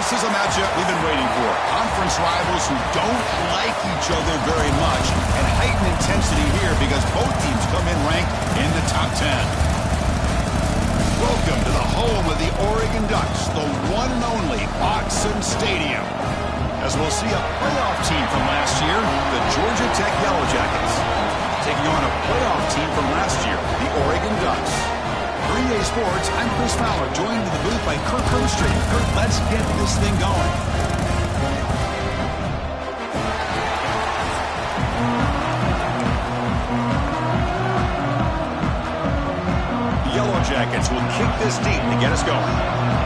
This is a matchup we've been waiting for. Conference rivals who don't like each other very much, and heightened intensity here because both teams come in ranked in the top 10. Welcome to the home of the Oregon Ducks, the one and only Autzen Stadium. As we'll see a playoff team from last year, the Georgia Tech Yellow Jackets, taking on a playoff team from last year, the Oregon Ducks. For EA Sports, I'm Chris Fowler, joined in the booth by Kirk Herbstreit. Kirk, let's get this thing going. The Yellow Jackets will kick this deep to get us going.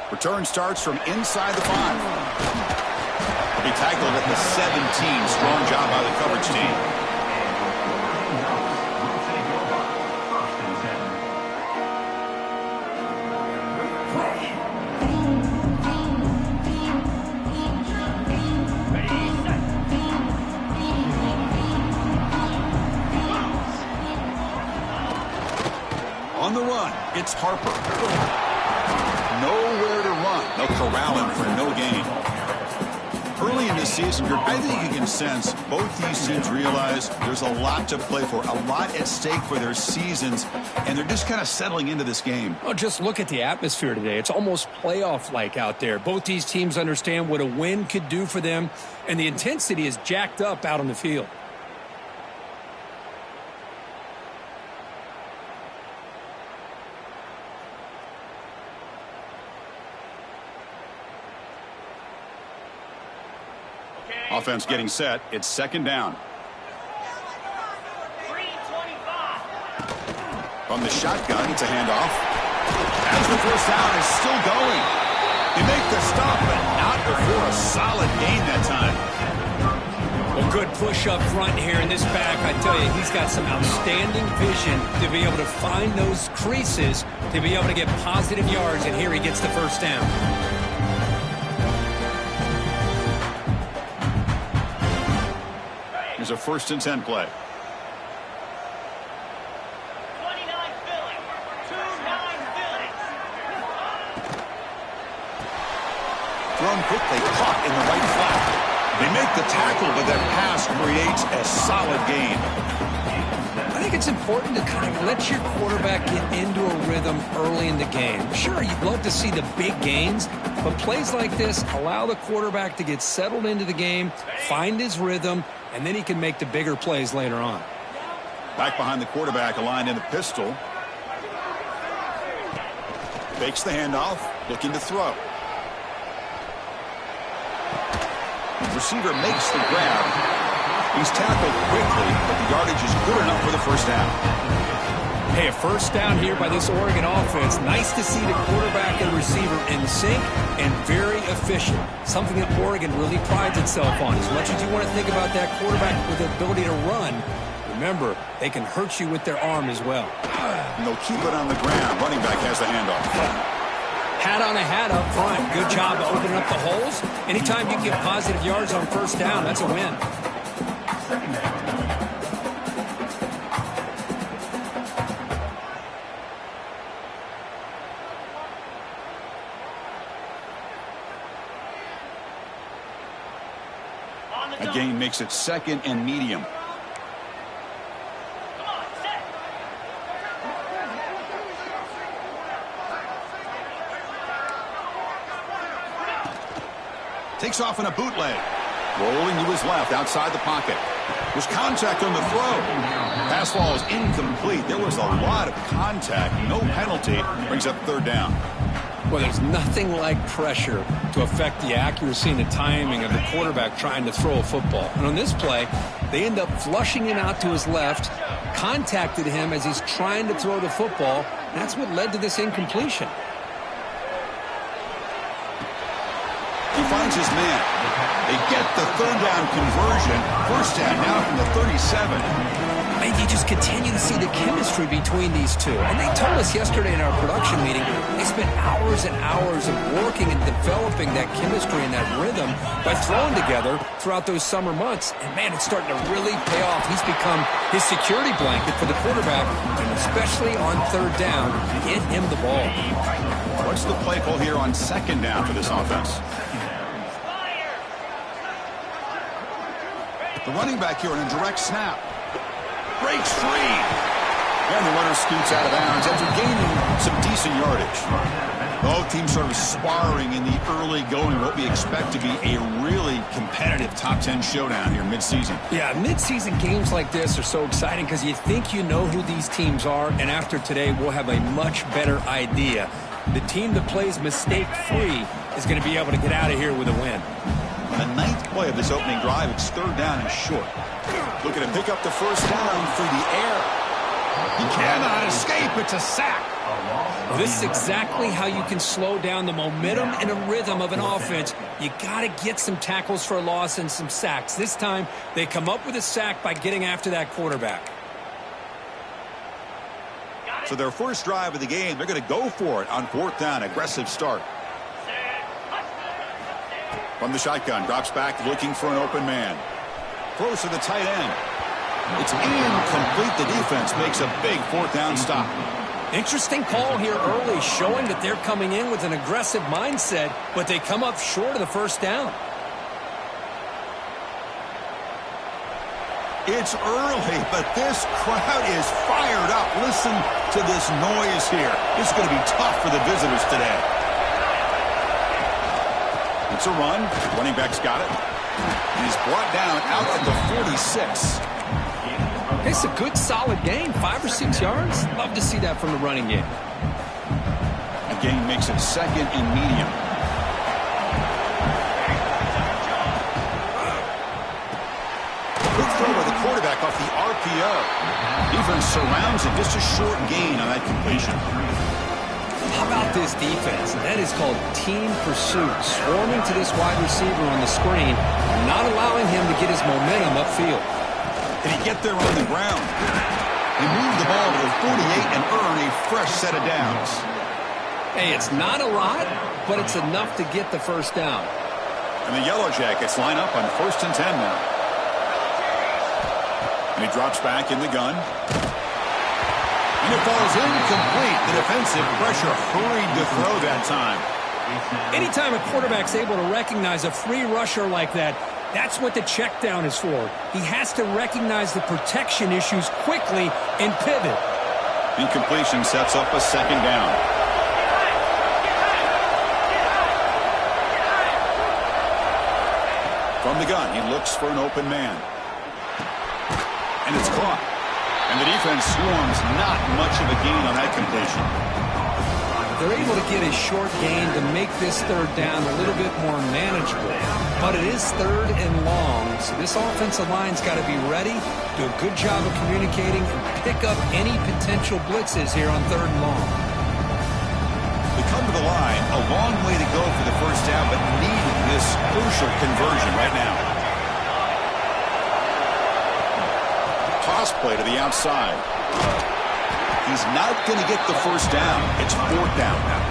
Return starts from inside the 5. He tackled at the 17. Strong job by the coverage team. On the run, it's Harper. Nowhere to run. They'll corral him for no gain. Early in the season, I think you can sense both these teams realize there's a lot to play for, a lot at stake for their seasons, and they're just kind of settling into this game. Oh, just look at the atmosphere today. It's almost playoff-like out there. Both these teams understand what a win could do for them, and the intensity is jacked up out on the field. Offense getting set. It's second down. From the shotgun, it's a handoff. As the first down is still going. They make the stop, but not before a solid gain that time. Well, good push up front here in this back. I tell you, he's got some outstanding vision to be able to find those creases, to be able to get positive yards, and here he gets the first down. A 1st and 10 play. Thrown quickly, caught in the right flat. They make the tackle, but that pass creates a solid gain. I think it's important to kind of let your quarterback get into a rhythm early in the game. Sure, you'd love to see the big gains, but plays like this allow the quarterback to get settled into the game, find his rhythm, and then he can make the bigger plays later on. Back behind the quarterback, aligned in the pistol. Fakes the handoff, looking to throw. Receiver makes the grab. He's tackled quickly, but the yardage is good enough for the first down. Hey, a first down here by this Oregon offense. Nice to see the quarterback and receiver in sync and very efficient. Something that Oregon really prides itself on. As much as you want to think about that quarterback with the ability to run, remember, they can hurt you with their arm as well. And they'll keep it on the ground. Running back has the handoff. Hat on a hat up front. Good job of opening up the holes. Anytime you can get positive yards on first down, that's a win. A gain makes it 2nd and medium. Takes off in a bootleg. Rolling to his left outside the pocket. There's contact on the throw. Pass ball is incomplete. There was a lot of contact. No penalty. Brings up 3rd down. Well, there's nothing like pressure to affect the accuracy and the timing of the quarterback trying to throw a football. And on this play, they end up flushing him out to his left, contacted him as he's trying to throw the football. That's what led to this incompletion. He finds his man. They get the third down conversion. First down now from the 37. And you just continue to see the chemistry between these two. And they told us yesterday in our production meeting, they spent hours and hours of working and developing that chemistry and that rhythm by throwing together throughout those summer months. And, man, it's starting to really pay off. He's become his security blanket for the quarterback, and especially on third down, get him the ball. What's the play call here on second down for this offense? The running back here on a direct snap. Breaks free. And the runner scoots out of bounds after gaining some decent yardage. Both teams sort of sparring in the early going, what we expect to be a really competitive top 10 showdown here midseason. Yeah, midseason games like this are so exciting because you think you know who these teams are, and after today we'll have a much better idea. The team that plays mistake-free is going to be able to get out of here with a win. On the ninth play of this opening drive, it's third down and short. Looking to pick up the first down through the air. He cannot escape. It's a sack. This is exactly how you can slow down the momentum and a rhythm of an offense. You got to get some tackles for a loss and some sacks. This time, they come up with a sack by getting after that quarterback. So their first drive of the game, they're going to go for it on fourth down. Aggressive start. From the shotgun, drops back looking for an open man. Throws to the tight end. It's incomplete. The defense makes a big fourth down stop. Interesting call here early, showing that they're coming in with an aggressive mindset, but they come up short of the first down. It's early, but this crowd is fired up. Listen to this noise here. It's going to be tough for the visitors today. It's a run. Running back's got it. He's brought down out at the 46. It's a good, solid game. 5 or 6 yards. Love to see that from the running game. The game makes it second and medium. Good throw by the quarterback off the RPO. Defense surrounds it. Just a short gain on that completion. How about this defense? That is called team pursuit. Swarming to this wide receiver on the screen, not allowing him to get his momentum upfield. Did he get there on the ground? He moved the ball to the 48 and earned a fresh set of downs. Hey, it's not a lot, but it's enough to get the first down. And the Yellow Jackets line up on first and 10 now. And he drops back in the gun. And it falls incomplete. The defensive pressure hurried to throw that time. Anytime a quarterback's able to recognize a free rusher like that, that's what the check down is for. He has to recognize the protection issues quickly and pivot. Incompletion sets up a second down. From the gun, he looks for an open man. And it's caught. And the defense swarms, not much of a gain on that completion. They're able to get a short gain to make this third down a little bit more manageable. But it is third and long, so this offensive line's got to be ready, do a good job of communicating, and pick up any potential blitzes here on third and long. We come to the line, a long way to go for the first down, but need this crucial conversion right now. Toss play to the outside. He's not going to get the first down. It's fourth down now.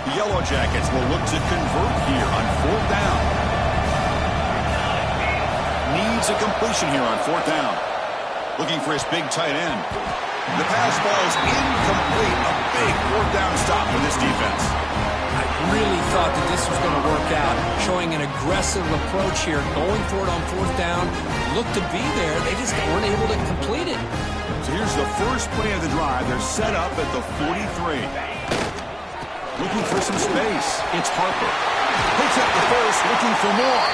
The Yellow Jackets will look to convert here on fourth down. Needs a completion here on fourth down. Looking for his big tight end. The pass ball is incomplete. A big fourth down stop for this defense. I really thought that this was going to work out, showing an aggressive approach here, going for it on fourth down. Looked to be there. They just weren't able to complete it. So here's the first play of the drive. They're set up at the 43. Looking for some space. It's Harper. Picks up the first, looking for more.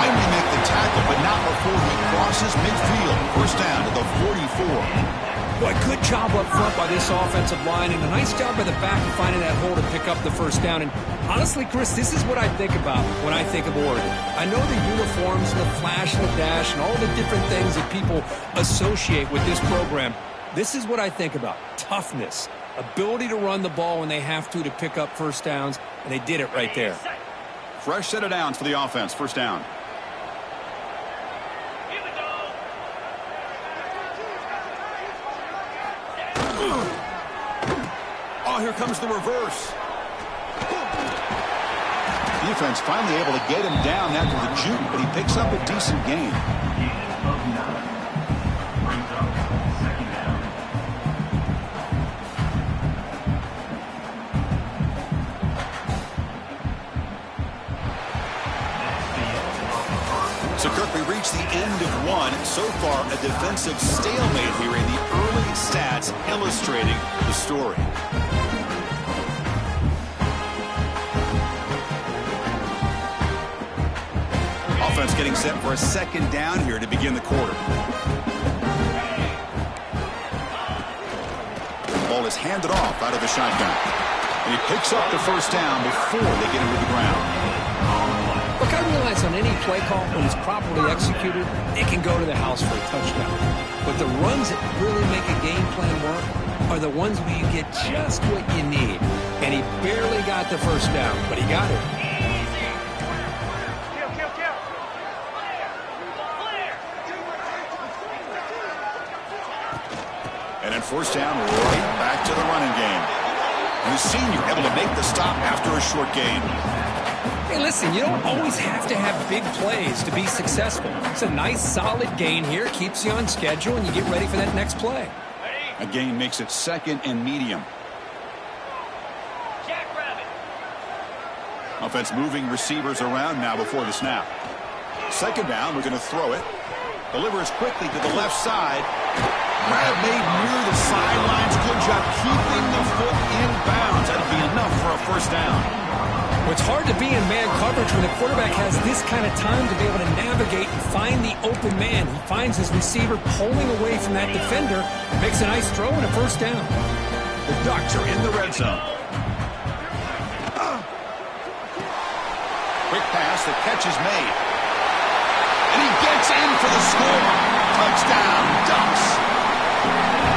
Finally make the tackle, but not before he crosses midfield. First down to the 44. Boy, good job up front by this offensive line, and a nice job by the back of finding that hole to pick up the first down. And honestly, Chris, this is what I think about when I think of Oregon. I know the uniforms and the flash and the dash and all the different things that people associate with this program. This is what I think about. Toughness, ability to run the ball when they have to pick up first downs, and they did it right there. Fresh set of downs for the offense. First down. Oh, here comes the reverse. Defense finally able to get him down after the juke, but he picks up a decent gain. So, Kirk, we reach the end of one. So far, a defensive stalemate here, and the early stats illustrating the story. Offense getting set for a second down here to begin the quarter. The ball is handed off out of the shotgun. And he picks up the first down before they get him to the ground. Look, I realize on any play call, when it's properly executed, it can go to the house for a touchdown. But the runs that really make a game plan work are the ones where you get just what you need. And he barely got the first down, but he got it. And then first down, right back to the running game. And the senior able to make the stop after a short gain. Hey, listen, you don't always have to have big plays to be successful. It's a nice, solid gain here. Keeps you on schedule, and you get ready for that next play. A gain makes it second and medium. Offense moving receivers around now before the snap. Second down, we're going to throw it. Delivers quickly to the left side. Grab made near the sidelines. Good job keeping the foot in bounds. That'll be enough for a first down. Well, it's hard to be in man coverage when the quarterback has this kind of time to be able to navigate and find the open man. He finds his receiver pulling away from that defender, makes a nice throw and a first down. The Ducks are in the red zone. Quick pass, the catch is made. And he gets in for the score. Touchdown, Ducks.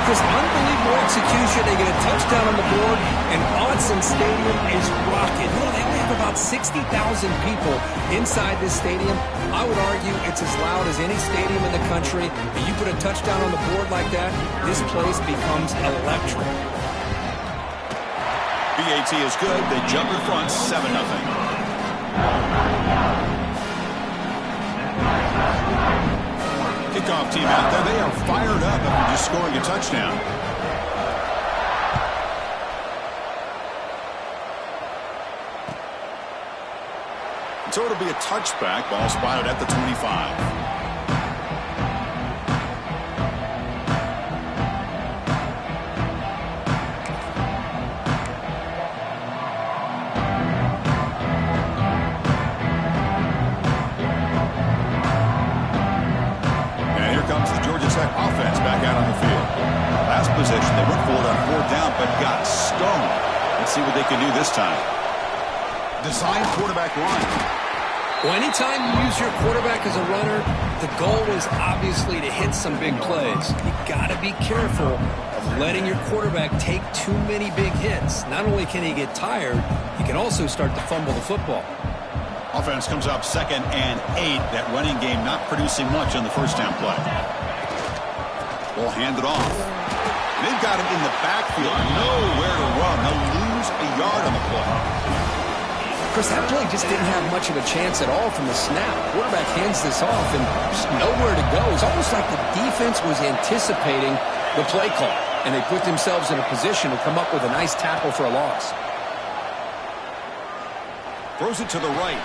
This unbelievable execution. They get a touchdown on the board, and Autzen Stadium is rocking. You know, they only have about 60,000 people inside this stadium. I would argue it's as loud as any stadium in the country. If you put a touchdown on the board like that, this place becomes electric. BAT is good. They jump in front, 7-0. Kickoff team out there. They are fired up after just scoring a touchdown. So it'll be a touchback. Ball spotted at the 25. Offense back out on the field. Last possession, they went for it on fourth down, but got stoned. Let's see what they can do this time. Design quarterback run. Well, anytime you use your quarterback as a runner, the goal is obviously to hit some big plays. You got to be careful of letting your quarterback take too many big hits. Not only can he get tired, he can also start to fumble the football. Offense comes up 2nd and 8. That running game not producing much on the first down play. Ball handed off. They've got him in the backfield. Nowhere to run. They'll lose a yard on the play. Chris, that play just didn't have much of a chance at all from the snap. Quarterback hands this off and just nowhere to go. It's almost like the defense was anticipating the play call, and they put themselves in a position to come up with a nice tackle for a loss. Throws it to the right.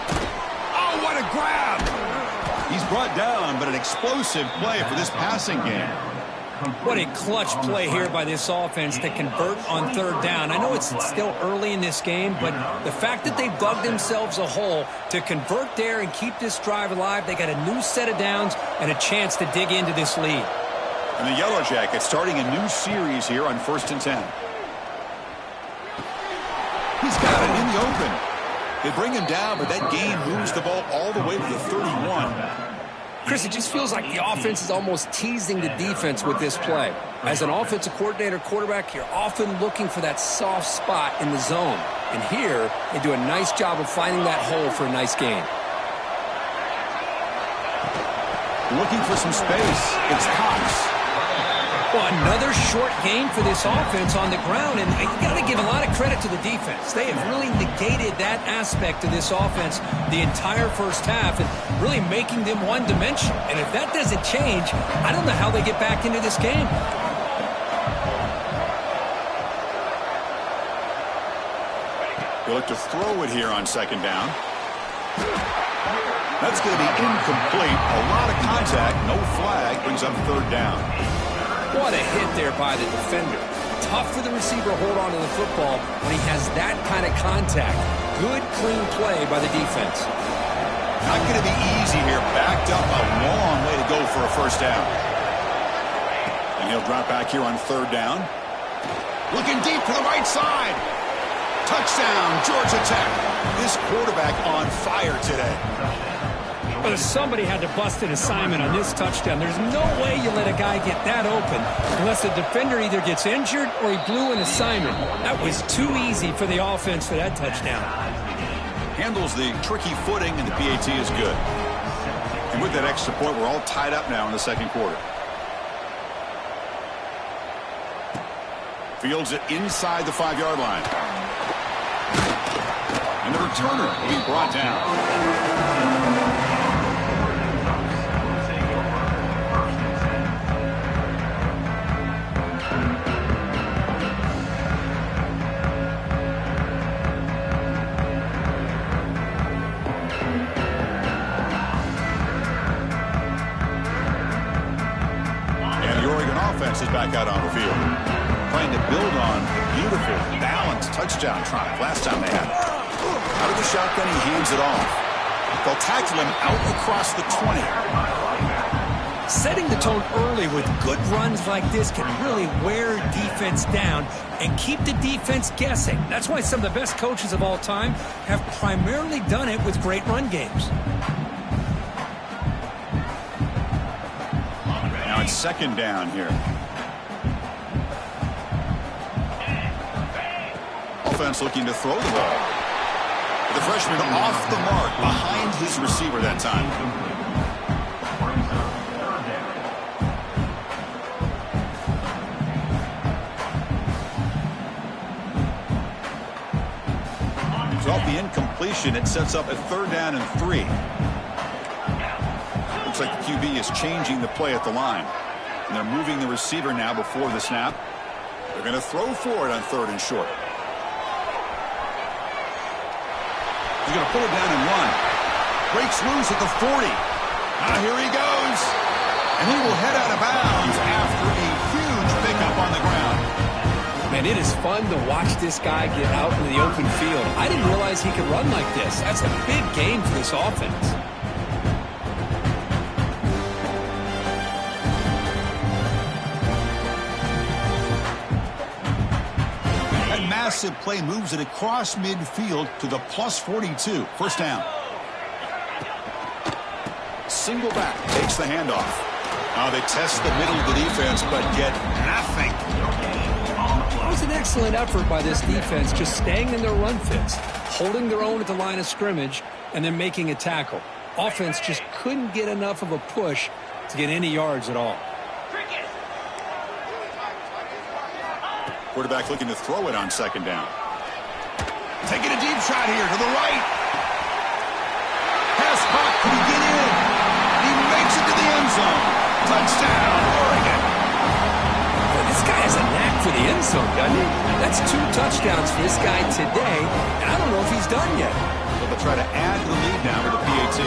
Oh, what a grab! He's brought down, but an explosive play for this passing game. What a clutch play here by this offense to convert on third down. I know it's still early in this game, but the fact that they've dug themselves a hole to convert there and keep this drive alive, they got a new set of downs and a chance to dig into this lead. And the Yellow Jackets starting a new series here on 1st and 10. He's got it in the open. They bring him down, but that gain moves the ball all the way to the 31. Chris, it just feels like the offense is almost teasing the defense with this play. As an offensive coordinator, quarterback, you're often looking for that soft spot in the zone. And here, they do a nice job of finding that hole for a nice gain. Looking for some space. It's Cox. Well, another short game for this offense on the ground, and you got to give a lot of credit to the defense. They have really negated that aspect of this offense the entire first half and really making them one-dimensional. And if that doesn't change, I don't know how they get back into this game. They look to throw it here on 2nd down. That's going to be incomplete. A lot of contact, no flag, brings up 3rd down. What a hit there by the defender. Tough for the receiver to hold on to the football when he has that kind of contact. Good, clean play by the defense. Not going to be easy here. Backed up a long way to go for a 1st down. And he'll drop back here on 3rd down. Looking deep to the right side. Touchdown, Georgia Tech. This quarterback on fire today. But somebody had to bust an assignment on this touchdown. There's no way you let a guy get that open unless the defender either gets injured or he blew an assignment. That was too easy for the offense for that touchdown. Handles the tricky footing, and the PAT is good. And with that extra point, we're all tied up now in the 2nd quarter. Fields it inside the 5-yard line. And the returner will be brought down. Is back out on the field, trying to build on the beautiful, balanced touchdown drive last time they had it. Out of the shotgun, he hands it off. They'll tackle him out across the 20. Setting the tone early with good runs like this can really wear defense down and keep the defense guessing. That's why some of the best coaches of all time have primarily done it with great run games. Now it's 2nd down here. Offense looking to throw the ball. The freshman off the mark behind his receiver that time. So off the incompletion, it sets up a 3rd down and 3. Looks like the QB is changing the play at the line. And they're moving the receiver now before the snap. They're going to throw for it on 3rd and short. He's going to pull it down and run. Breaks loose at the 40. Now here he goes. And he will head out of bounds after a huge pickup on the ground. Man, it is fun to watch this guy get out in the open field. I didn't realize he could run like this. That's a big game for this offense. Massive play moves it across midfield to the plus 42. 1st down. Single back takes the handoff. Now they test the middle of the defense, but get nothing. It was an excellent effort by this defense, just staying in their run fits, holding their own at the line of scrimmage, and then making a tackle. Offense just couldn't get enough of a push to get any yards at all. Quarterback looking to throw it on 2nd down. Taking a deep shot here to the right. Pass caught. Can he get in? He makes it to the end zone. Touchdown, Oregon. Well, this guy has a knack for the end zone, doesn't he? That's 2 touchdowns for this guy today, and I don't know if he's done yet. They'll try to add to the lead now with the PAT.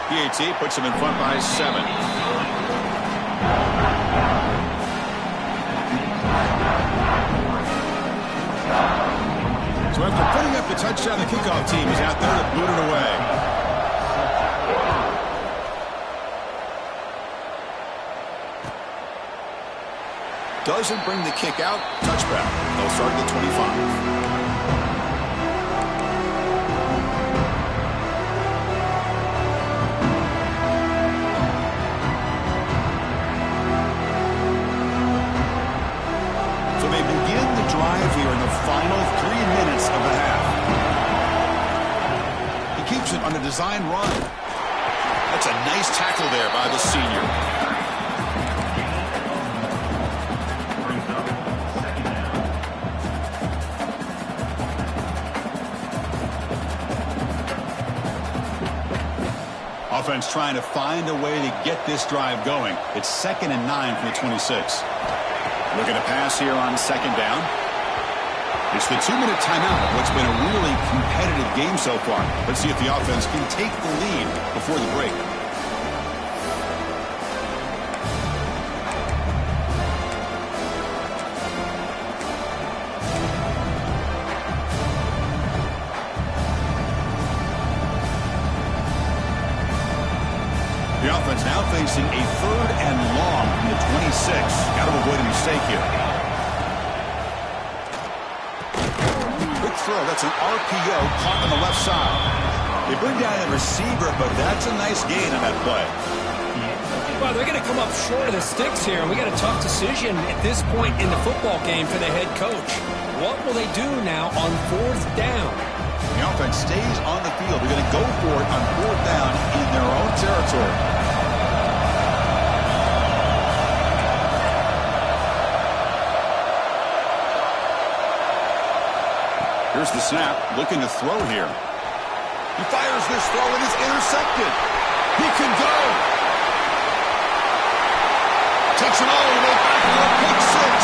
PAT puts him in front by 7. So after putting up the touchdown, the kickoff team is out there to boot it away. Doesn't bring the kick out. Touchback. They'll start at the 25. Drive here in the final 3 minutes of the half. He keeps it on a design run. That's a nice tackle there by the senior. Offense trying to find a way to get this drive going. It's 2nd and 9 from the 26. Looking to pass here on 2nd down. It's the 2-minute timeout of what's been a really competitive game so far. Let's see if the offense can take the lead before the break. The offense now facing a 3rd and long from the 26. Got to avoid a mistake here. Quick throw. That's an RPO caught on the left side. They bring down the receiver, but that's a nice gain on that play. Well, they're going to come up short of the sticks here, and we got a tough decision at this point in the football game for the head coach. What will they do now on 4th down? The offense stays on the field. They're going to go for it on 4th down in their own territory. Here's the snap, looking to throw here. He fires this throw and is intercepted. He can go. Takes it all the way back for a pick 6.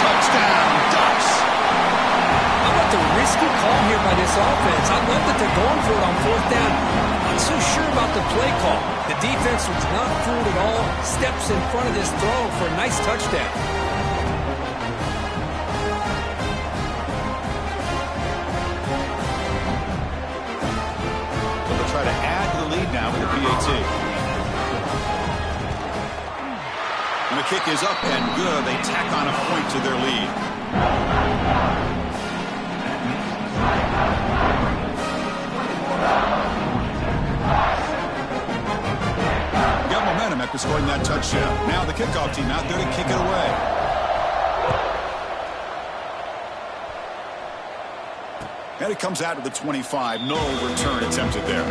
Touchdown, Ducks. How about the risky call here by this offense? I love that they're going for it on 4th down. Not so sure about the play call. The defense was not fooled at all. Steps in front of this throw for a nice touchdown. Try to add to the lead now with the PAT. And the kick is up and good. They tack on a point to their lead. Got momentum after scoring that touchdown. Now the kickoff team out there to kick it away. And it comes out to the 25. No return attempted there.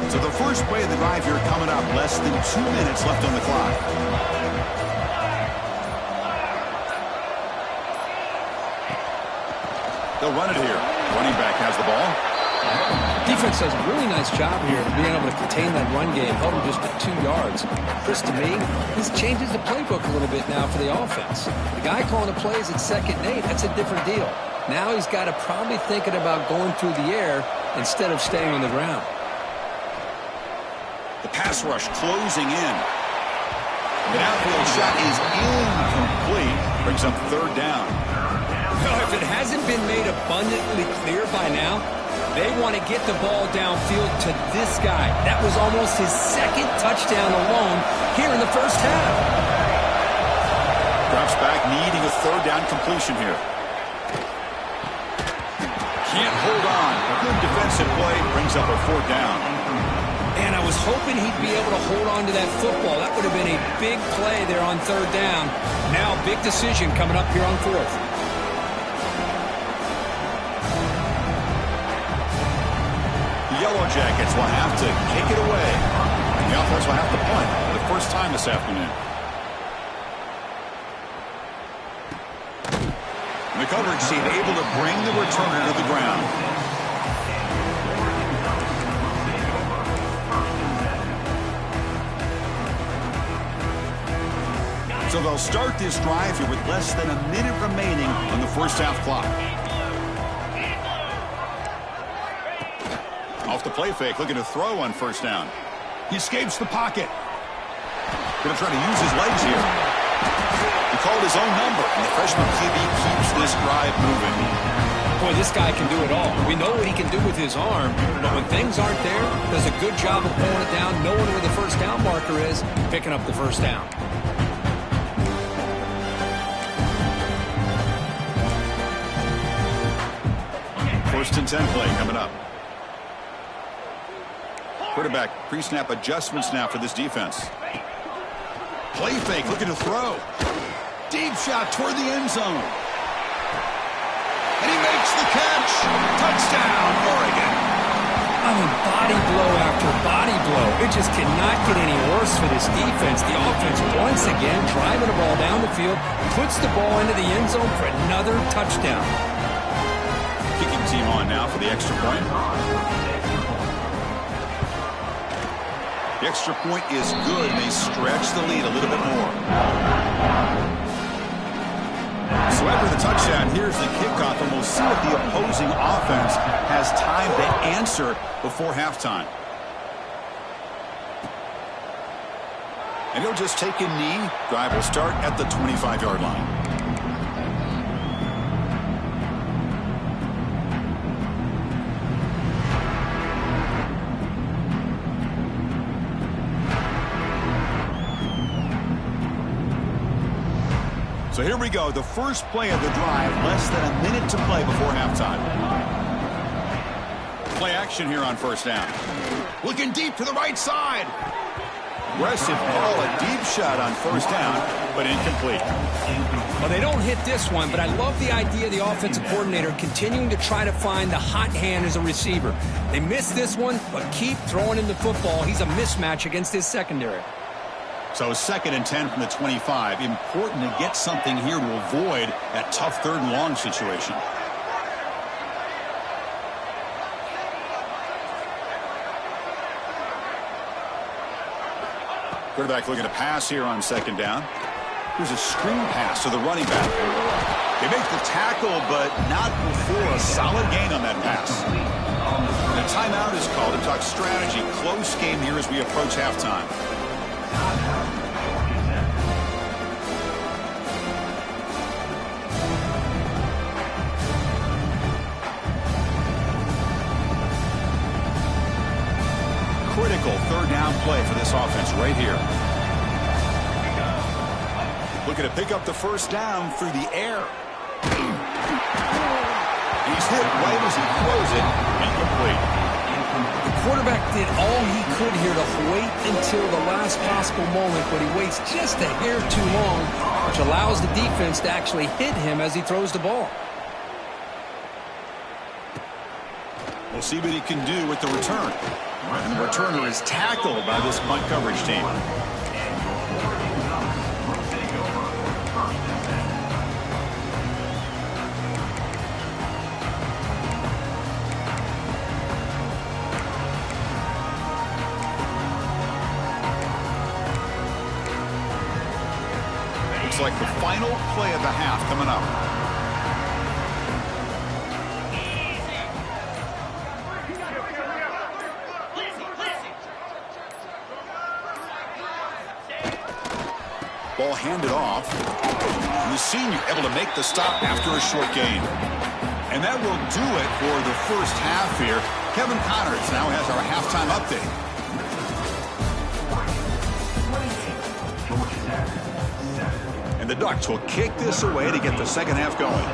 So the first play of the drive here coming up. Less than 2 minutes left on the clock. They'll run it here. Running back has the ball. Defense does a really nice job here of being able to contain that run game, held him just at 2 yards. Chris, to me, this changes the playbook a little bit now for the offense. The guy calling the plays at 2nd and 8, that's a different deal. Now he's got to probably thinking about going through the air instead of staying on the ground. The pass rush closing in. The outfield shot is incomplete. Brings up 3rd down. Well, if it hasn't been made abundantly clear by now, they want to get the ball downfield to this guy. That was almost his 2nd touchdown alone here in the first half. Drops back, needing a 3rd down completion here. Can't hold on. A good defensive play brings up a 4th down. And I was hoping he'd be able to hold on to that football. That would have been a big play there on 3rd down. Now, big decision coming up here on 4th. Yellow Jackets will have to kick it away. The offense will have to punt for the first time this afternoon. And the coverage team able to bring the returner to the ground. So they'll start this drive here with less than a minute remaining on the first half clock. Off the play fake, looking to throw on 1st down. He escapes the pocket. Going to try to use his legs here. He called his own number, and the freshman QB keeps this drive moving. Boy, this guy can do it all. We know what he can do with his arm, but when things aren't there, does a good job of pulling it down, knowing where the first down marker is, picking up the first down. First and 10 play coming up. Quarterback pre-snap adjustments now for this defense. Play fake, looking to throw. Deep shot toward the end zone. And he makes the catch. Touchdown, Oregon. I mean, body blow after body blow. It just cannot get any worse for this defense. The offense, once again, driving the ball down the field, puts the ball into the end zone for another touchdown. Kicking team on now for the extra point. The extra point is good. They stretch the lead a little bit more. So after the touchdown, here's the kickoff, and we'll see if the opposing offense has time to answer before halftime. And he'll just take a knee. Drive will start at the 25-yard line. So here we go, the first play of the drive, less than a minute to play before halftime. Play action here on first down. Looking deep to the right side. Aggressive ball, a deep shot on first down, but incomplete. Well, they don't hit this one, but I love the idea of the offensive coordinator continuing to try to find the hot hand as a receiver. They missed this one, but keep throwing him the football. He's a mismatch against his secondary. So second and 10 from the 25. Important to get something here to avoid that tough third and long situation. Quarterback looking to pass here on second down. Here's a screen pass to the running back. They make the tackle, but not before a solid gain on that pass. And a timeout is called to talk strategy. Close game here as we approach halftime. Critical third down play for this offense right here. Looking to pick up the first down through the air. He's hit right as he throws it. Incomplete. The quarterback did all he could here to wait until the last possible moment, but he waits just a hair too long, which allows the defense to actually hit him as he throws the ball. We'll see what he can do with the return. And the returner is tackled by this punt coverage team. Looks like the final play of the half coming up. Ball handed off. And the senior able to make the stop after a short gain. And that will do it for the first half here. Kevin Connors now has our halftime update. And the Ducks will kick this away to get the second half going.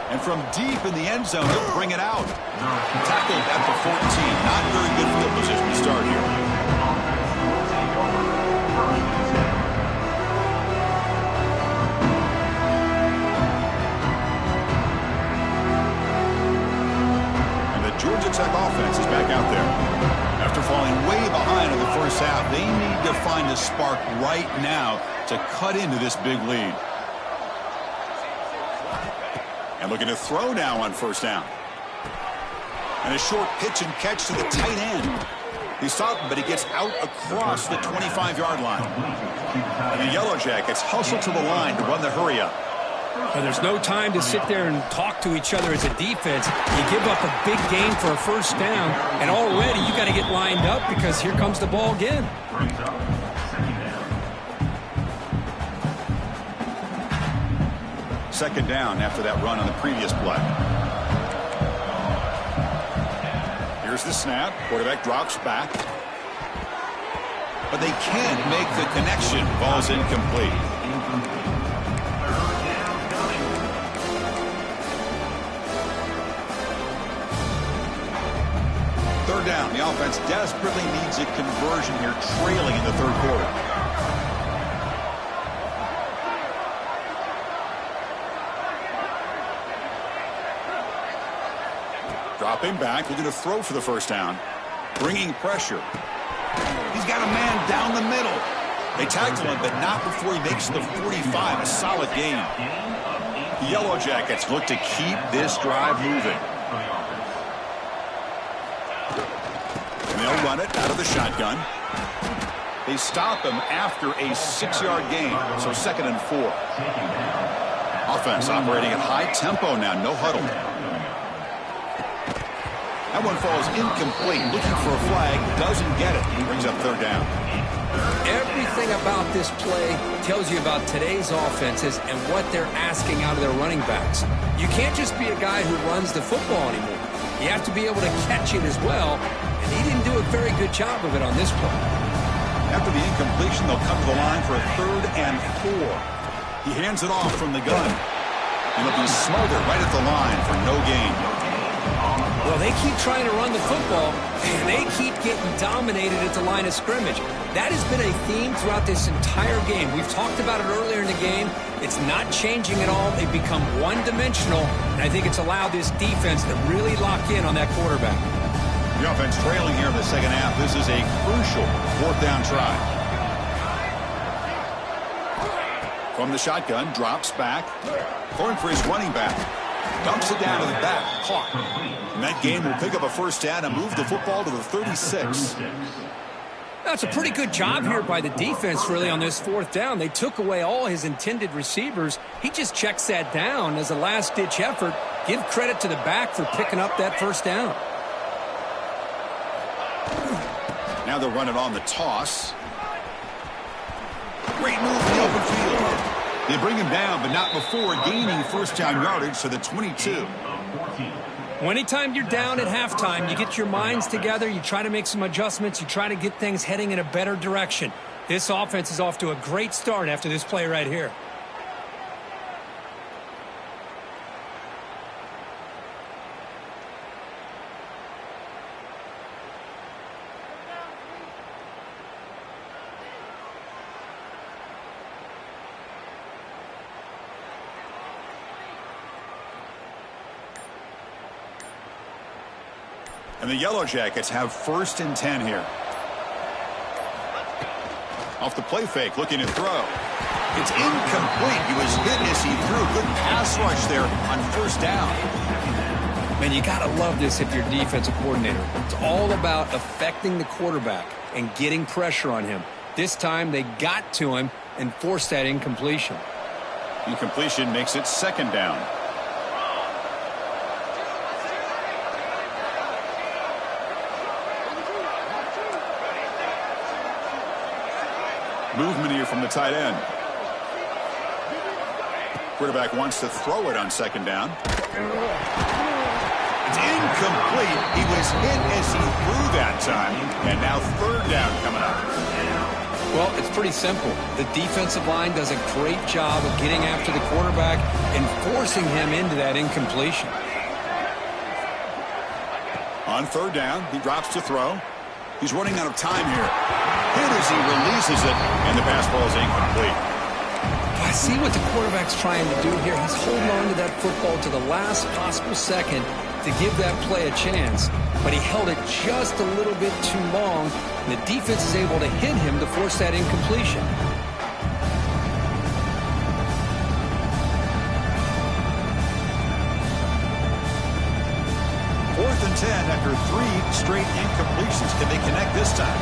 And from deep in the end zone, he'll bring it out. Tackled at the 14. Not very good field position to start here. And the Georgia Tech offense is back out there. After falling way behind in the first half, they need to find a spark right now to cut into this big lead. And looking to throw now on first down. And a short pitch and catch to the tight end. He's stopped, but he gets out across the 25-yard line. And the Yellow Jackets hustle to the line to run the hurry up. Well, there's no time to sit there and talk to each other as a defense. You give up a big gain for a first down, and already you got to get lined up because here comes the ball again. Second down after that run on the previous play. Here's the snap. Quarterback drops back. But they can't make the connection. Ball's incomplete. Third down. The offense desperately needs a conversion here, trailing in the third quarter. Dropping back, looking to throw for the first down. Bringing pressure. He's got a man down the middle. They tackle him, but not before he makes the 45. A solid gain. The Yellow Jackets look to keep this drive moving. And they'll run it out of the shotgun. They stop him after a 6-yard gain, so 2nd and 4. Offense operating at high tempo now, no huddle. That one falls incomplete. Looking for a flag. Doesn't get it. Brings up third down. Everything about this play tells you about today's offenses and what they're asking out of their running backs. You can't just be a guy who runs the football anymore. You have to be able to catch it as well, and he didn't do a very good job of it on this play. After the incompletion, they'll come to the line for a 3rd and 4. He hands it off from the gun, and it'll be smothered right at the line for no gain. Well, they keep trying to run the football, and they keep getting dominated at the line of scrimmage. That has been a theme throughout this entire game. We've talked about it earlier in the game. It's not changing at all. They've become one-dimensional, and I think it's allowed this defense to really lock in on that quarterback. The offense trailing here in the second half. This is a crucial 4th down try. From the shotgun, drops back, going for his running back. Dumps it down to the back. Caught. And that game will pick up a first down and move the football to the 36. That's a pretty good job here by the defense, really, on this 4th down. They took away all his intended receivers. He just checks that down as a last-ditch effort. Give credit to the back for picking up that first down. Now they'll run it on the toss. Great move in the open field. They bring him down, but not before gaining first down yardage to the 22. Well, anytime you're down at halftime, you get your minds together, you try to make some adjustments, you try to get things heading in a better direction. This offense is off to a great start after this play right here. And the Yellow Jackets have 1st and 10 here. Off the play fake, looking to throw. It's incomplete. He was hit as he threw. Good pass rush there on first down. Man, you got to love this if you're a defensive coordinator. It's all about affecting the quarterback and getting pressure on him. This time they got to him and forced that incompletion. Incompletion makes it 2nd down. Movement here from the tight end. Quarterback wants to throw it on 2nd down. It's incomplete. He was hit as he threw that time. And now 3rd down coming up. Well, it's pretty simple. The defensive line does a great job of getting after the quarterback and forcing him into that incompletion. On 3rd down, he drops to throw. He's running out of time here. Hit as he releases it, and the pass ball is incomplete. I see what the quarterback's trying to do here. He's holding on to that football to the last possible second to give that play a chance, but he held it just a little bit too long, and the defense is able to hit him to force that incompletion. 4th and 10 after 3 straight incompletions. Can they connect this time?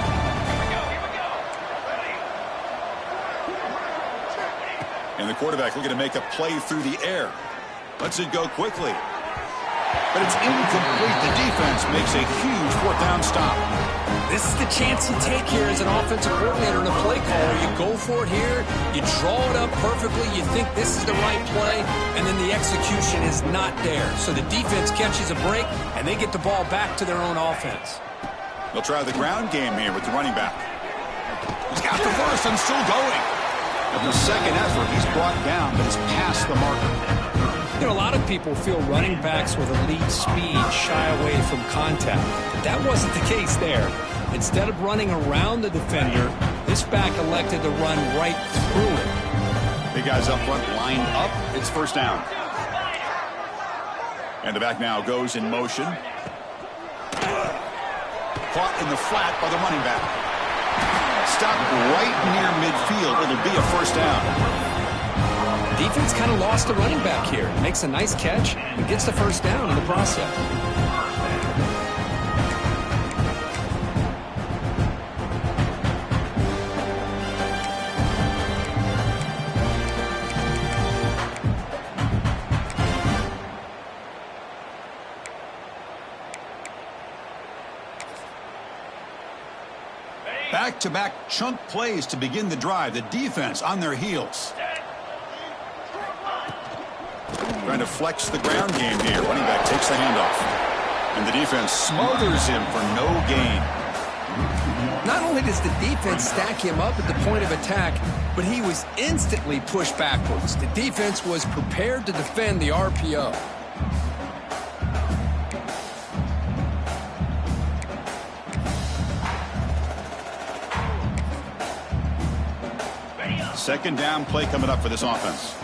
And the the quarterback looking to make a play through the air. Lets it go quickly. But it's incomplete. The defense makes a huge fourth down stop. This is the chance you take here as an offensive coordinator and a play caller. You go for it here. You draw it up perfectly. You think this is the right play, and then the execution is not there. So the defense catches a break, and they get the ball back to their own offense. They'll try the ground game here with the running back. He's got the first and still going. At the second effort, he's brought down, but it's past the marker. You know, a lot of people feel running backs with elite speed shy away from contact. But that wasn't the case there. Instead of running around the defender, this back elected to run right through it. Big guys up front lined up. It's first down. And the back now goes in motion. Caught in the flat by the running back. Stopped right near midfield. It'll be a first down. Defense kind of lost the running back here. Makes a nice catch and gets the first down in the process. Back-to-back chunk plays to begin the drive. The defense on their heels. Trying to flex the ground game here. Running back takes the handoff. And the defense smothers him for no gain. Not only does the defense stack him up at the point of attack, but he was instantly pushed backwards. The defense was prepared to defend the RPO. Second down play coming up for this offense.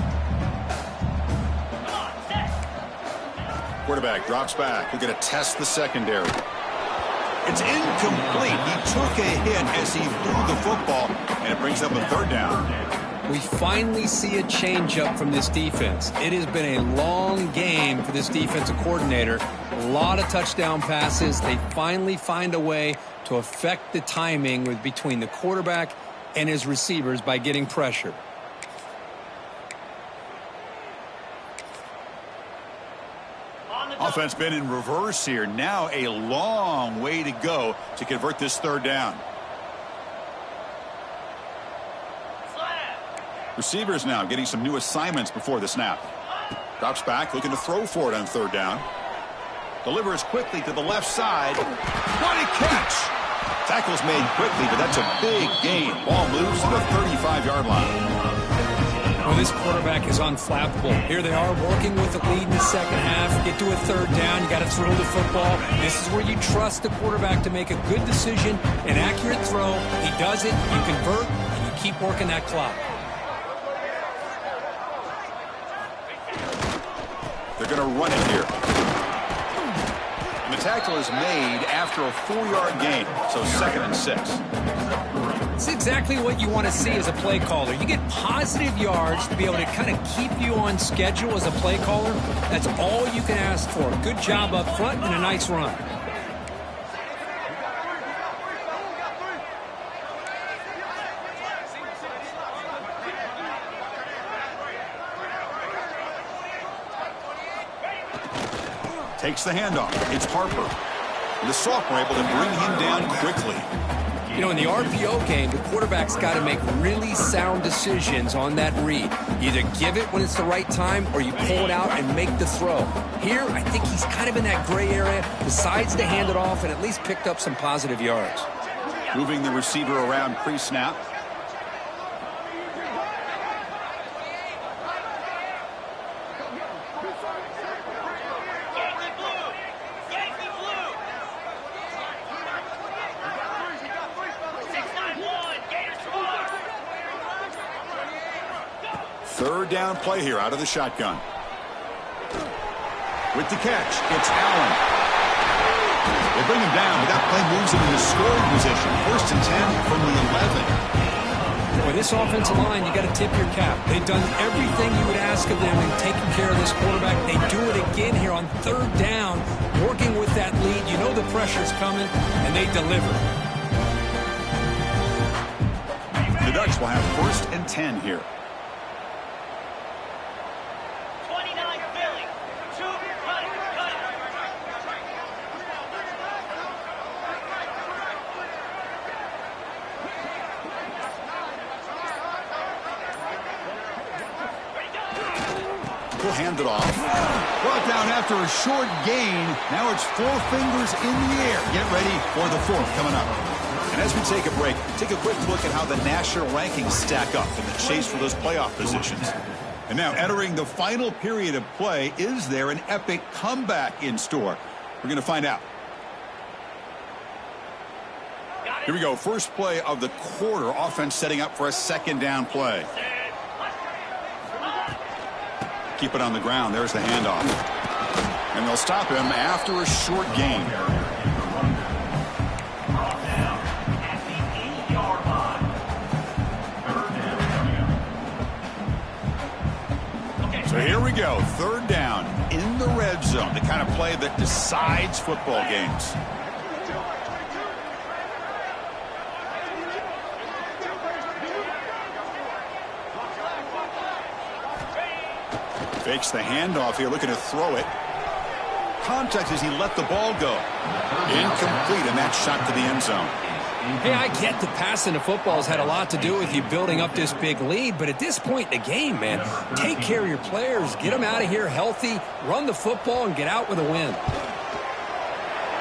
Quarterback drops back. We're going to test the secondary. It's incomplete. He took a hit as he threw the football, and it brings up a third down. We finally see a change-up from this defense. It has been a long game for this defensive coordinator. A lot of touchdown passes. They finally find a way to affect the timing between the quarterback and his receivers by getting pressure. Offense been in reverse here. Now a long way to go to convert this third down. Receivers now getting some new assignments before the snap. Drops back, looking to throw for it on third down. Delivers quickly to the left side. What a catch! Tackle's made quickly, but that's a big gain. Ball moves to the 35-yard line. Well, this quarterback is unflappable. Here they are working with the lead in the second half. Get to a third down. You got to throw the football. This is where you trust the quarterback to make a good decision, an accurate throw. He does it. You convert, and you keep working that clock. They're going to run it here. And the tackle is made after a 4-yard gain, so 2nd and 6. It's exactly what you want to see as a play caller. You get positive yards to be able to kind of keep you on schedule as a play caller. That's all you can ask for. Good job up front and a nice run. Takes the handoff. It's Harper. And the sophomore able to bring him down quickly. You know, in the RPO game, the quarterback's got to make really sound decisions on that read. Either give it when it's the right time or you pull it out and make the throw. Here, I think he's kind of in that gray area, decides to hand it off and at least picked up some positive yards. Moving the receiver around pre-snap. Third down play here out of the shotgun. With the catch, it's Allen. They bring him down, but that play moves him into scoring position. 1st and 10 from the 11. With this offensive line, you got to tip your cap. They've done everything you would ask of them in taking care of this quarterback. They do it again here on third down, working with that lead. You know the pressure's coming, and they deliver. The Ducks will have 1st and 10 here. He'll hand it off. Brought down after a short gain. Now it's 4 fingers in the air. Get ready for the 4th coming up. And as we take a break, take a quick look at how the national rankings stack up in the chase for those playoff positions. And now entering the final period of play, is there an epic comeback in store? We're going to find out. Here we go. First play of the quarter. Offense setting up for a 2nd down play. Keep it on the ground. There's the handoff. And they'll stop him after a short gain. So here we go. 3rd down in the red zone. The kind of play that decides football games. Fakes the handoff here, looking to throw it. Contact as he let the ball go. Incomplete, and that shot to the end zone. Hey, I get the passing of football has had a lot to do with you building up this big lead, but at this point in the game, man, take care of your players, get them out of here healthy, run the football, and get out with a win.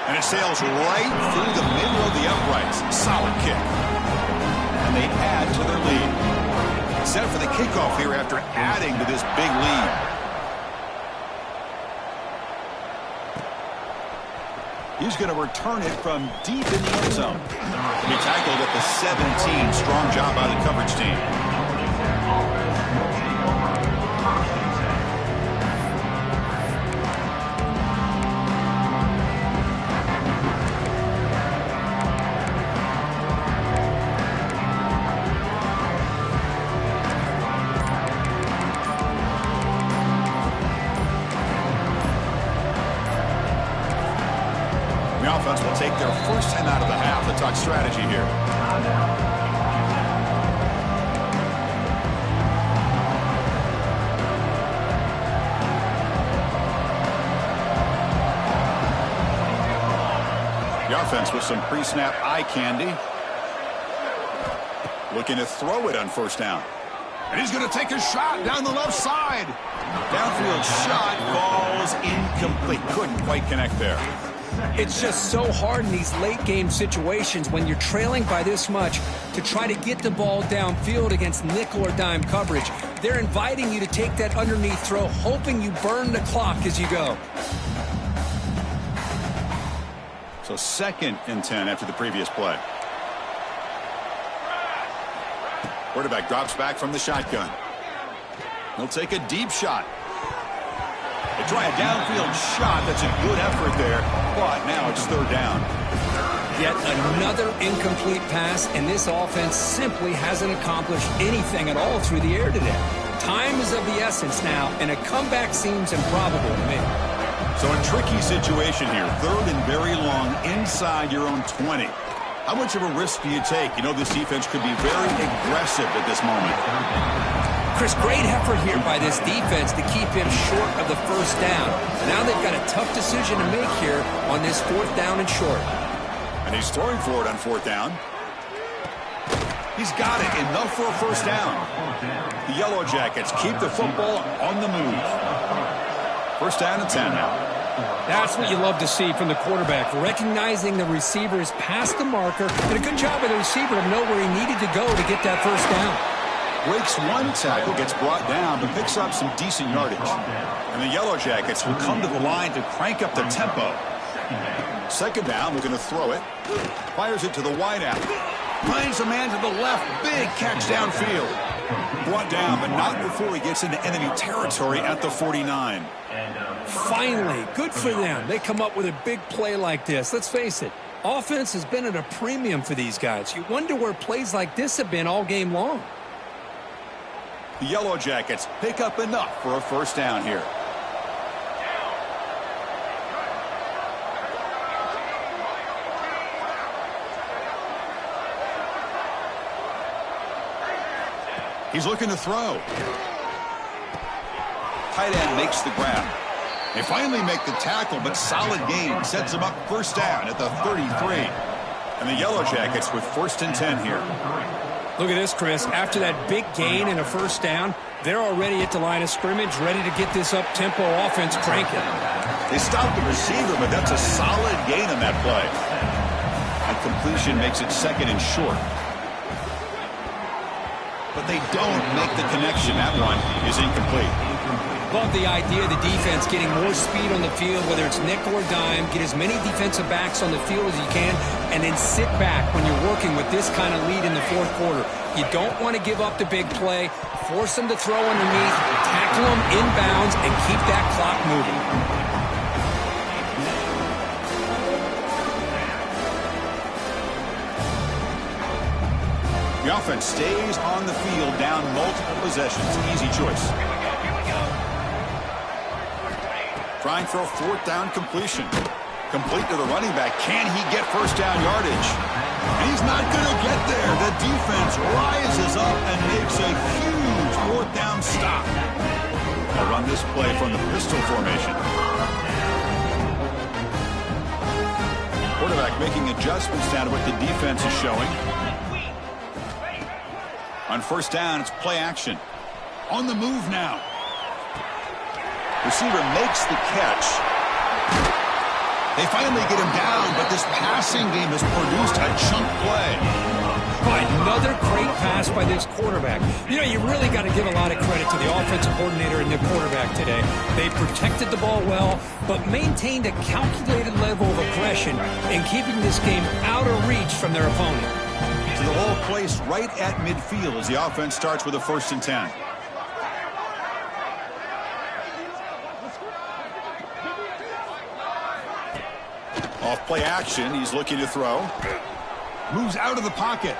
And it sails right through the middle of the uprights. Solid kick. And they add to their lead. Set for the kickoff here after adding to this big lead. He's going to return it from deep in the end zone. He tackled at the 17. Strong job by the coverage team. Offense will take their first time out of the half to talk strategy here. The offense with some pre-snap eye candy. Looking to throw it on 1st down. And he's going to take a shot down the left side. Downfield shot falls incomplete. Couldn't quite connect there. It's just so hard in these late-game situations when you're trailing by this much to try to get the ball downfield against nickel or dime coverage. They're inviting you to take that underneath throw, hoping you burn the clock as you go. So 2nd and 10 after the previous play. Quarterback drops back from the shotgun. He'll take a deep shot. They try a downfield shot. That's a good effort there, but now it's 3rd down. Yet another incomplete pass, and this offense simply hasn't accomplished anything at all through the air today. Time is of the essence now, and a comeback seems improbable to me. So a tricky situation here. 3rd and very long inside your own 20. How much of a risk do you take? You know this defense could be very aggressive at this moment. Chris, great effort here by this defense to keep him short of the 1st down. Now they've got a tough decision to make here on this 4th down and short. And he's throwing for it on 4th down. He's got it. Enough for a 1st down. The Yellow Jackets keep the football on the move. 1st down and 10 now. That's what you love to see from the quarterback, recognizing the receiver is past the marker, and a good job of the receiver to know where he needed to go to get that 1st down. Breaks one tackle, gets brought down, but picks up some decent yardage. And the Yellow Jackets will come to the line to crank up the tempo. 2nd down, looking to throw it. Fires it to the wideout. Finds a man to the left. Big catch downfield. Brought down, but not before he gets into enemy territory at the 49. Finally, good for them. They come up with a big play like this. Let's face it, offense has been at a premium for these guys. You wonder where plays like this have been all game long. The Yellow Jackets pick up enough for a 1st down here. He's looking to throw. Tight end makes the grab. They finally make the tackle, but solid gain sets them up 1st down at the 33. And the Yellow Jackets with 1st and 10 here. Look at this, Chris. After that big gain and a first down, they're already at the line of scrimmage, ready to get this up-tempo offense cranking. They stopped the receiver, but that's a solid gain on that play. And completion makes it second and short. But they don't make the connection. That one is incomplete. Love the idea of the defense getting more speed on the field, whether it's nickel or dime. Get as many defensive backs on the field as you can, and then sit back when you're working with this kind of lead in the fourth quarter. You don't want to give up the big play. Force them to throw underneath, tackle them inbounds, and keep that clock moving. The offense stays on the field, down multiple possessions. Easy choice. Trying for a fourth down completion. Complete to the running back. Can he get first down yardage? He's not going to get there. The defense rises up and makes a huge fourth down stop. They'll run this play from the pistol formation. Quarterback making adjustments down to what the defense is showing. On first down, it's play action. On the move now. Receiver makes the catch. They finally get him down, but this passing game has produced a chunk play. Another great pass by this quarterback. You know, you really got to give a lot of credit to the offensive coordinator and the quarterback today. They protected the ball well, but maintained a calculated level of aggression in keeping this game out of reach from their opponent. So the ball placed right at midfield as the offense starts with a 1st and 10. Off play action, he's looking to throw. Moves out of the pocket.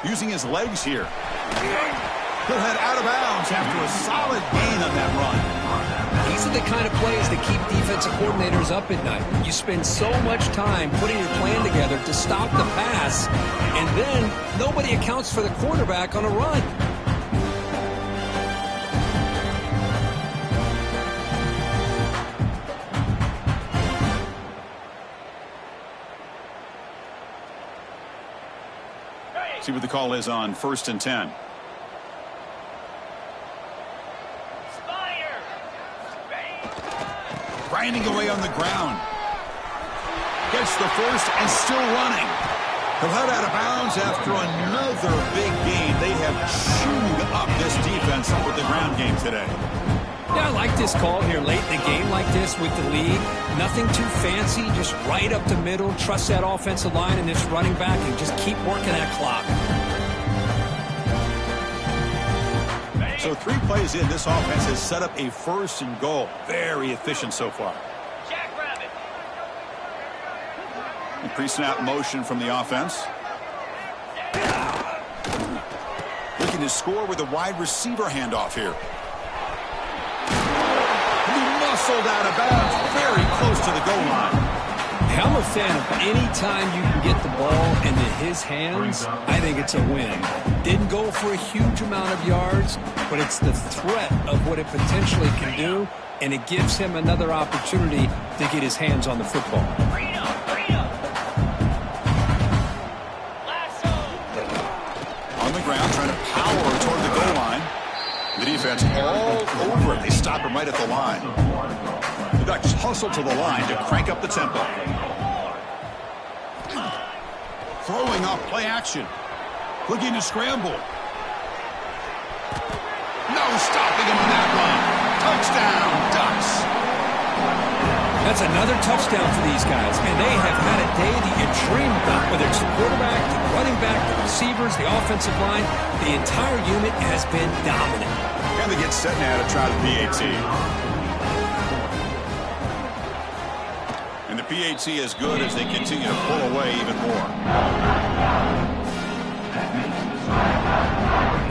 Using his legs here. He'll head out of bounds after a solid gain on that run. These are the kind of plays that keep defensive coordinators up at night. You spend so much time putting your plan together to stop the pass, and then nobody accounts for the quarterback on a run. See what the call is on 1st and 10. Grinding away on the ground. Gets the first and still running. He'll head out of bounds after another big gain. They have chewed up this defense with the ground game today. Yeah, I like this call here late in the game like this with the lead. Nothing too fancy, just right up the middle. Trust that offensive line and this running back and just keep working that clock. So 3 plays in, this offense has set up a 1st and goal. Very efficient so far. Pre-snap motion from the offense. Looking to score with a wide receiver handoff here. Muscled out of bounds, very close to the goal line. I'm a fan of any time you can get the ball into his hands. I think it's a win. Didn't go for a huge amount of yards, but it's the threat of what it potentially can do, and it gives him another opportunity to get his hands on the football. On the ground, trying to power toward the goal line. The defense all over it. They stop him right at the line. The Ducks hustle to the line to crank up the tempo. Throwing off play action. Looking to scramble. No stopping him on that run. Touchdown, Ducks. That's another touchdown for these guys, and they have had a day that you dream about, whether it's the quarterback, the running back, the receivers, the offensive line. The entire unit has been dominant. And they get set now to try the PAT. And the PAT is good as they continue to pull away even more.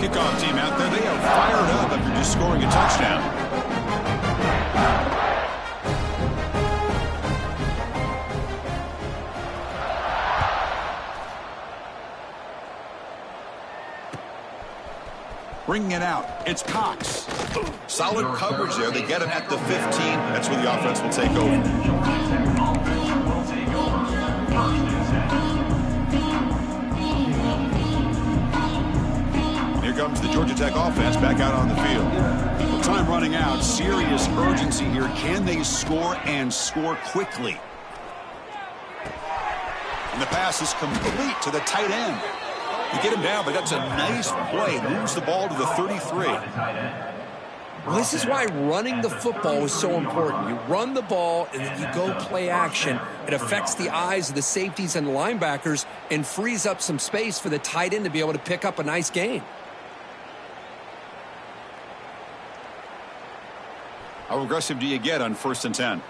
Kickoff team out there, they are fired up after just scoring a touchdown. Bringing it out, it's Cox. Solid coverage there. They get him at the 15. That's where the offense will take over. comes the Georgia Tech offense back out on the field. With time running out, serious urgency here. Can they score and score quickly? And the pass is complete to the tight end. You get him down, but that's a nice play. Moves the ball to the 33. Well, this is why running the football is so important. You run the ball, and then you go play action. It affects the eyes of the safeties and the linebackers and frees up some space for the tight end to be able to pick up a nice gain. How aggressive do you get on 1st and 10?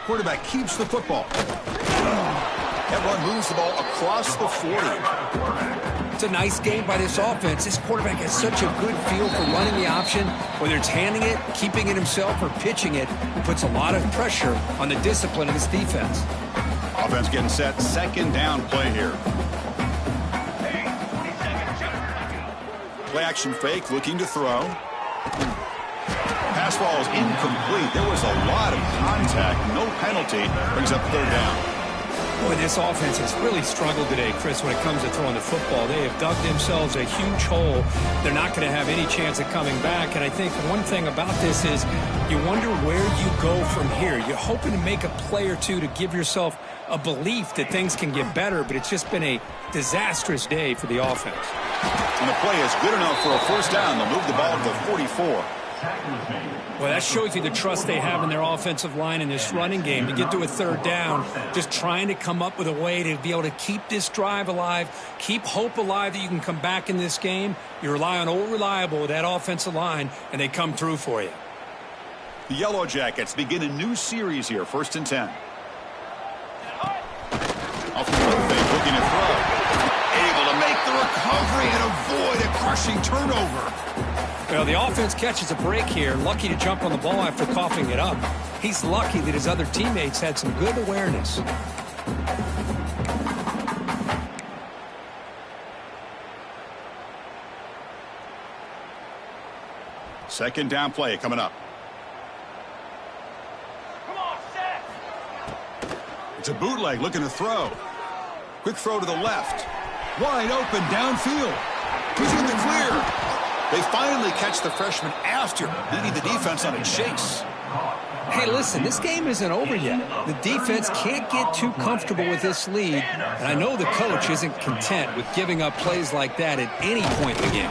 Quarterback keeps the football. That run moves the ball across the 40. It's a nice game by this offense. This quarterback has such a good feel for running the option. Whether it's handing it, keeping it himself, or pitching it, it puts a lot of pressure on the discipline of this defense. Offense getting set. 2nd down play here. Play action fake, looking to throw. Pass ball is incomplete. There was a lot of contact. No penalty. Brings up 3rd down. Boy, this offense has really struggled today, Chris, when it comes to throwing the football. They have dug themselves a huge hole. They're not going to have any chance of coming back. And I think one thing about this is you wonder where you go from here. You're hoping to make a play or two to give yourself a belief that things can get better, but it's just been a disastrous day for the offense. And the play is good enough for a 1st down. They'll move the ball to the 44. Well, that shows you the trust they have in their offensive line in this running game. To get to a 3rd down, just trying to come up with a way to be able to keep this drive alive, keep hope alive that you can come back in this game. You rely on Old Reliable with that offensive line, and they come through for you. The Yellow Jackets begin a new series here, 1st and 10. Off the fake, looking to throw. Able to make the recovery and avoid a crushing turnover. Well, the offense catches a break here. Lucky to jump on the ball after coughing it up. He's lucky that his other teammates had some good awareness. Second down play coming up. Come on, set. It's a bootleg looking to throw. Quick throw to the left. Wide open downfield. He's in the clear. They finally catch the freshman after leading the defense on a chase. Hey, listen, this game isn't over yet. The defense can't get too comfortable with this lead, and I know the coach isn't content with giving up plays like that at any point in the game.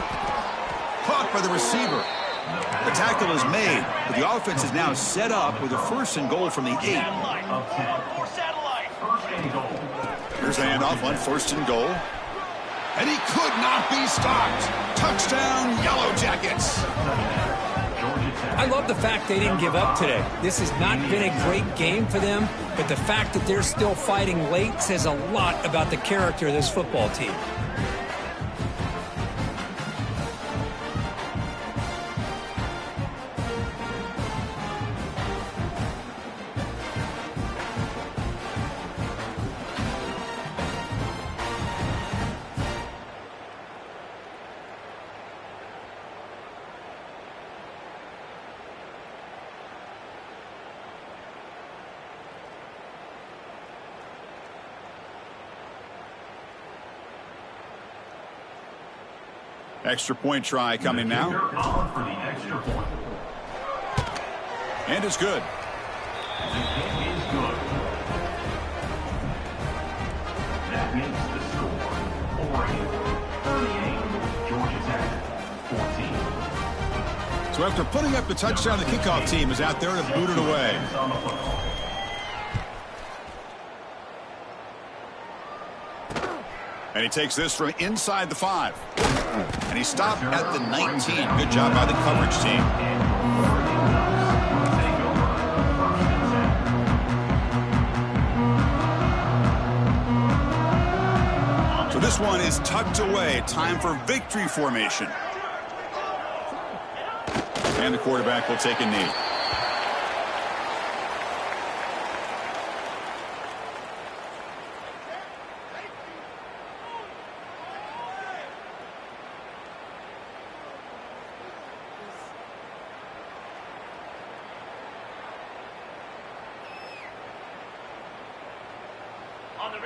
Caught by the receiver. The tackle is made, but the offense is now set up with a 1st and goal from the 8. Here's the handoff on 1st and goal. And he could not be stopped. Touchdown, Yellow Jackets. I love the fact they didn't give up today. This has not been a great game for them, but the fact that they're still fighting late says a lot about the character of this football team. Extra point try coming now. And it's good. That makes the score Oregon 38, Georgia Tech 14. So after putting up the touchdown, the kickoff team is out there to boot it away. And he takes this from inside the 5. And he stopped at the 19. Good job by the coverage team. So this one is tucked away. Time for victory formation. And the quarterback will take a knee.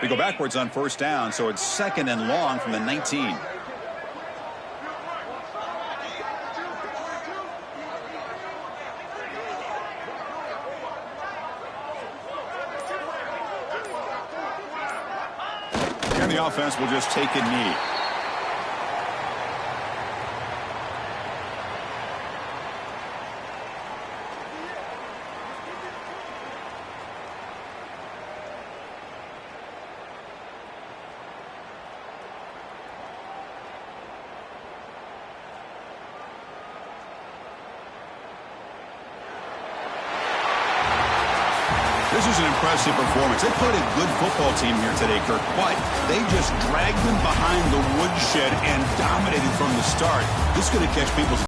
We go backwards on first down, so it's 2nd and long from the 19. And the offense will just take a knee. This is an impressive performance. They played a good football team here today, Kirk, but they just dragged them behind the woodshed and dominated from the start. This is going to catch people's